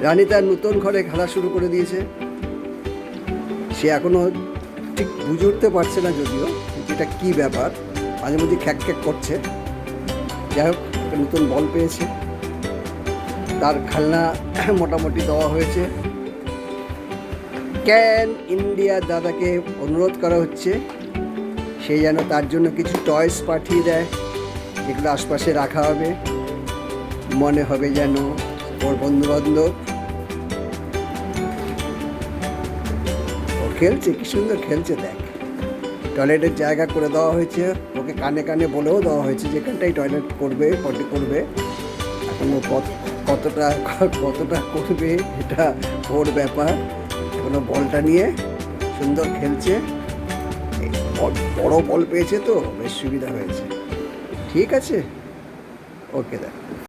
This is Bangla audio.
রানী তার নতুন ঘরে খেলা শুরু করে দিয়েছে। সে এখনো ঠিক বুঝে উঠতে পারছে না যদিও এটা কি ব্যাপার, মাঝে মধ্যে খ্যাক খ্যাক করছে। যাই হোক, একটা নতুন বল পেয়েছে, তার খেলনা মোটামুটি দেওয়া হয়েছে। ক্যান ইন্ডিয়া দাদাকে অনুরোধ করা হচ্ছে সে যেন তার জন্য কিছু টয়েস পাঠিয়ে দেয়, যেগুলো আশপাশে রাখা হবে, মনে হবে যেন ওর বন্ধুবান্ধব। ও খেলছে, কি সুন্দর খেলছে দেখ। টয়লেটের জায়গা করে দেওয়া হয়েছে, ওকে কানে কানে বলেও দেওয়া হয়েছে যেখানটাই টয়লেট করবে, পটি করবে। এখন ও কতটা কতটা করবে এটা ওর ব্যাপার। এখনো বলটা নিয়ে সুন্দর খেলছে, বড় বল পেয়েছে তো বেশ সুবিধা হয়েছে। ঠিক আছে, ওকে দেখ।